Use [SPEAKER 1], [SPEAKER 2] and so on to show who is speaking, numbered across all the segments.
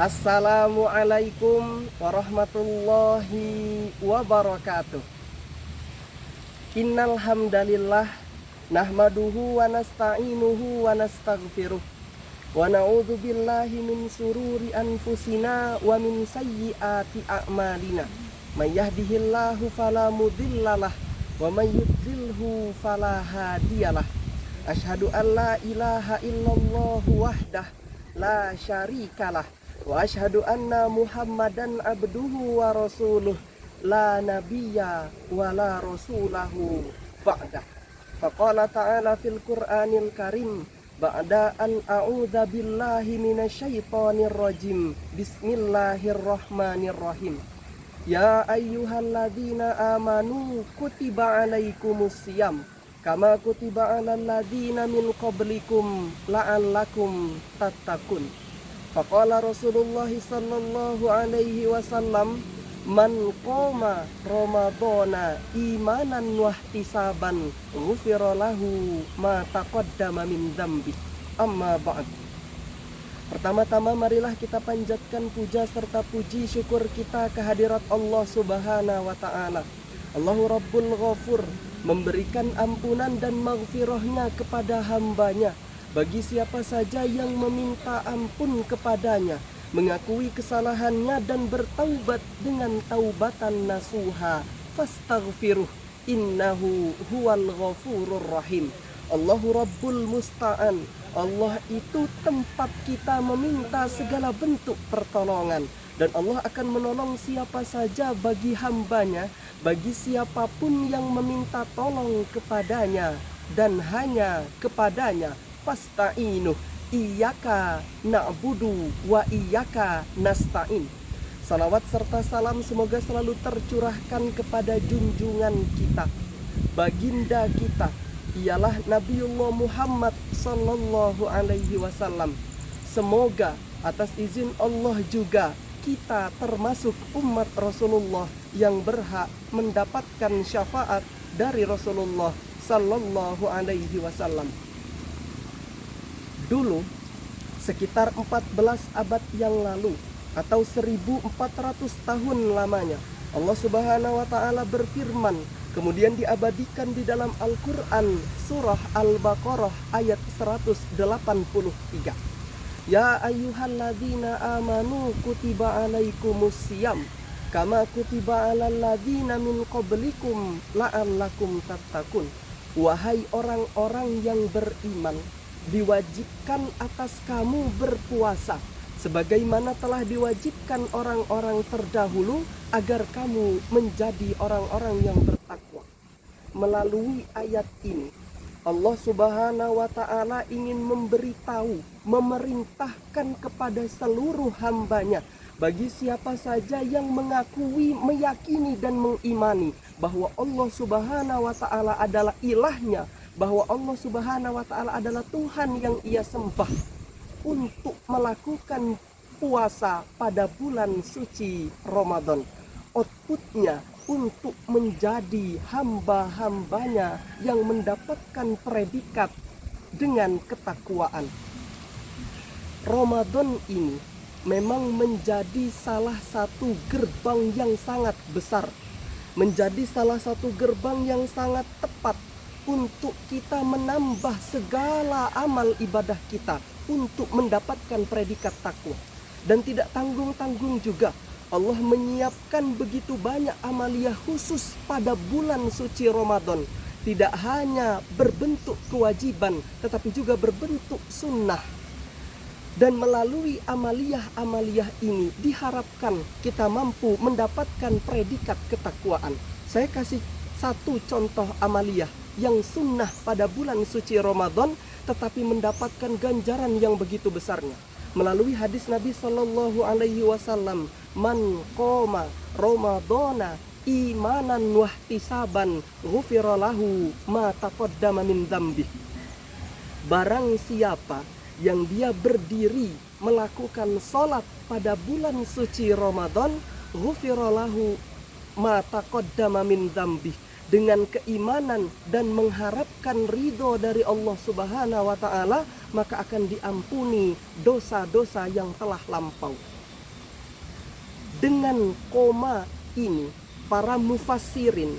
[SPEAKER 1] Assalamualaikum warahmatullahi wabarakatuh. Innal hamdalillah nahmaduhu wa nasta'inuhu wa nastaghfiruh wa na'udzu billahi min sururi anfusina wa min sayyiati a'malina. May yahdihillahu fala mudhillalah wa may yudlilhu fala hadiyalah. Asyhadu an la ilaha illallah wahdah la syarikalah wa asyhadu anna Muhammadan abduhu wa rasuluh la nabiyya wa la rasulahu ba'dah. Faqala ta'ala fil Qur'anil Karim ba'da an a'udza billahi minasyaitonir rajim. Bismillahirrahmanirrahim. Ya ayyuhalladzina amanu kutiba alaikumusiyam kama kutiba alal ladzina min qablikum la'allakum tattaqun. Faqala Rasulullah sallallahu alaihi wasallam man qoma ramadhana imanan wahtisaban ghufira lahu ma taqaddama min dzambi. Amma ba'd. Pertama-tama marilah kita panjatkan puja serta puji syukur kita kehadirat Allah Subhanahu wa ta'ala. Allahu Rabbul Ghafur, memberikan ampunan dan maghfirahnya kepada hambanya bagi siapa saja yang meminta ampun kepadanya, mengakui kesalahannya dan bertaubat dengan taubatan nasuha. Fastaghfiruh innahu huwal ghafurur rahim. Allahu Rabbul Musta'an. Allah itu tempat kita meminta segala bentuk pertolongan, dan Allah akan menolong siapa saja bagi hambanya, bagi siapapun yang meminta tolong kepadanya dan hanya kepadanya. Fasta'inuh iyyaka na'budu wa iyyaka nasta'in. Salawat serta salam semoga selalu tercurahkan kepada junjungan kita, baginda kita, ialah Nabiullah Muhammad sallallahu alaihi wasallam. Semoga atas izin Allah juga kita termasuk umat Rasulullah yang berhak mendapatkan syafaat dari Rasulullah sallallahu alaihi wasallam. Dulu, sekitar 14 abad yang lalu atau 1400 tahun lamanya, Allah Subhanahu wa ta'ala berfirman, kemudian diabadikan di dalam Al-Quran surah Al-Baqarah ayat 183. Ya ayyuhalladzina amanu kutiba alaikumusiyam kama kutiba alal ladzina min qablikum la'allakum tattaqun. Wahai orang-orang yang beriman, diwajibkan atas kamu berpuasa sebagaimana telah diwajibkan orang-orang terdahulu agar kamu menjadi orang-orang yang bertakwa. Melalui ayat ini Allah Subhanahu wa ta'ala ingin memberitahu, memerintahkan kepada seluruh hambanya, bagi siapa saja yang mengakui, meyakini dan mengimani bahwa Allah Subhanahu wa ta'ala adalah ilahnya, bahwa Allah Subhanahu wa ta'ala adalah Tuhan yang ia sembah, untuk melakukan puasa pada bulan suci Ramadan. Outputnya untuk menjadi hamba-hambanya yang mendapatkan predikat dengan ketakwaan. Ramadan ini memang menjadi salah satu gerbang yang sangat besar, menjadi salah satu gerbang yang sangat tepat untuk kita menambah segala amal ibadah kita untuk mendapatkan predikat takwa. Dan tidak tanggung-tanggung juga, Allah menyiapkan begitu banyak amaliyah khusus pada bulan suci Ramadan. Tidak hanya berbentuk kewajiban, tetapi juga berbentuk sunnah. Dan melalui amaliyah-amaliyah ini diharapkan kita mampu mendapatkan predikat ketakwaan. Saya kasih satu contoh amaliyah yang sunnah pada bulan suci Ramadan tetapi mendapatkan ganjaran yang begitu besarnya. Melalui hadis Nabi sallallahu alaihi wasallam, man qoma ramadhana imanan wahtisaban ghufira lahu ma taqaddama min dzambi. Barang siapa yang dia berdiri melakukan salat pada bulan suci Ramadan, ghufira lahu ma taqaddama min dzambi, dengan keimanan dan mengharapkan ridho dari Allah Subhanahu wa ta'ala, maka akan diampuni dosa-dosa yang telah lampau. Dengan koma ini, para mufassirin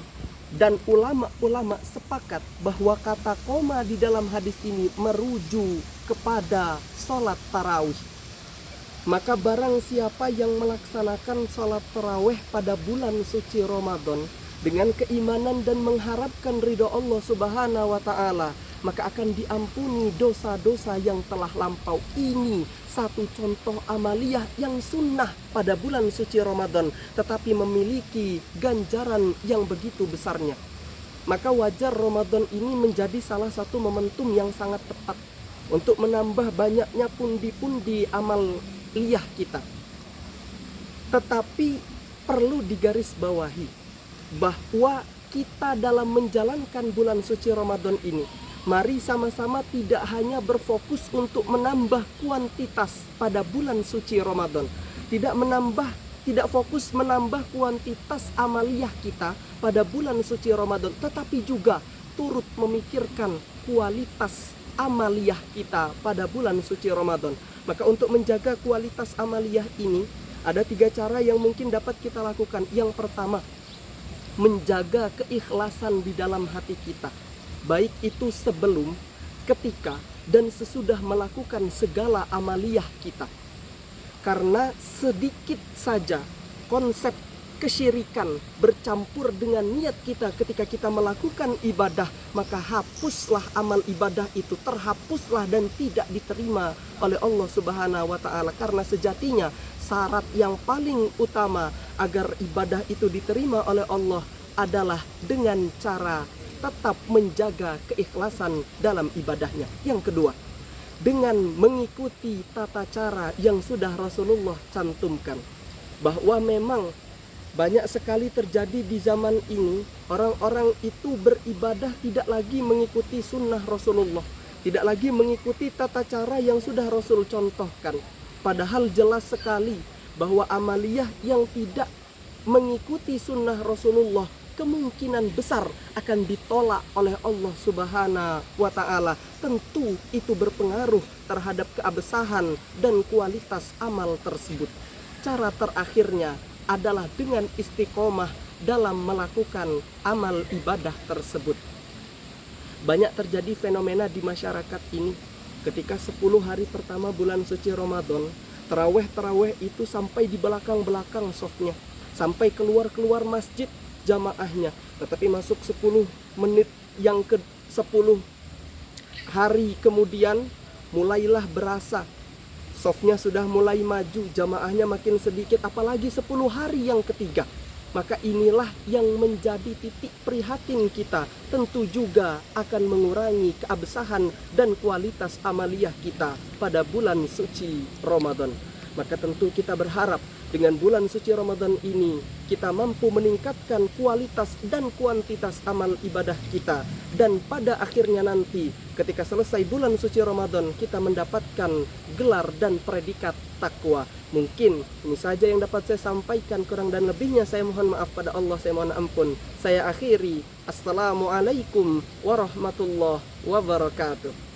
[SPEAKER 1] dan ulama-ulama sepakat bahwa kata koma di dalam hadis ini merujuk kepada sholat tarawih. Maka barang siapa yang melaksanakan sholat tarawih pada bulan suci Ramadan dengan keimanan dan mengharapkan ridho Allah Subhanahu wa Ta'ala, maka akan diampuni dosa-dosa yang telah lampau. Ini satu contoh amaliyah yang sunnah pada bulan suci Ramadan, tetapi memiliki ganjaran yang begitu besarnya. Maka wajar Ramadan ini menjadi salah satu momentum yang sangat tepat untuk menambah banyaknya pundi-pundi amaliyah kita. Tetapi perlu digarisbawahi bahwa kita dalam menjalankan bulan suci Ramadan ini, mari sama-sama tidak hanya berfokus untuk menambah kuantitas pada bulan suci Ramadan, tidak fokus menambah kuantitas amaliyah kita pada bulan suci Ramadan, tetapi juga turut memikirkan kualitas amaliyah kita pada bulan suci Ramadan. Maka untuk menjaga kualitas amaliyah ini, ada 3 cara yang mungkin dapat kita lakukan. Yang pertama, menjaga keikhlasan di dalam hati kita, baik itu sebelum, ketika, dan sesudah melakukan segala amaliyah kita. Karena sedikit saja konsep kesyirikan bercampur dengan niat kita ketika kita melakukan ibadah, maka hapuslah amal ibadah itu, terhapuslah dan tidak diterima oleh Allah Subhanahu wa Ta'ala. Karena sejatinya syarat yang paling utama agar ibadah itu diterima oleh Allah adalah dengan cara tetap menjaga keikhlasan dalam ibadahnya. Yang kedua, dengan mengikuti tata cara yang sudah Rasulullah cantumkan. Bahwa memang banyak sekali terjadi di zaman ini, orang-orang itu beribadah tidak lagi mengikuti sunnah Rasulullah, tidak lagi mengikuti tata cara yang sudah Rasul contohkan. Padahal jelas sekali bahwa amaliyah yang tidak mengikuti sunnah Rasulullah kemungkinan besar akan ditolak oleh Allah Subhanahu wa Ta'ala. Tentu itu berpengaruh terhadap keabsahan dan kualitas amal tersebut. Cara terakhirnya adalah dengan istiqomah dalam melakukan amal ibadah tersebut. Banyak terjadi fenomena di masyarakat ini ketika 10 hari pertama bulan suci Ramadan, taraweh itu sampai di belakang-belakang sofnya, sampai keluar masjid jamaahnya. Tetapi masuk 10 menit yang ke 10 hari kemudian, mulailah berasa sofnya sudah mulai maju, jamaahnya makin sedikit, apalagi 10 hari yang ketiga. Maka inilah yang menjadi titik prihatin kita, tentu juga akan mengurangi keabsahan dan kualitas amaliyah kita pada bulan suci Ramadan. Maka tentu kita berharap dengan bulan suci Ramadan ini kita mampu meningkatkan kualitas dan kuantitas amal ibadah kita. Dan pada akhirnya nanti ketika selesai bulan suci Ramadan, kita mendapatkan gelar dan predikat takwa. Mungkin ini saja yang dapat saya sampaikan, kurang dan lebihnya saya mohon maaf pada Allah, saya mohon ampun. Saya akhiri. Assalamualaikum warahmatullahi wabarakatuh.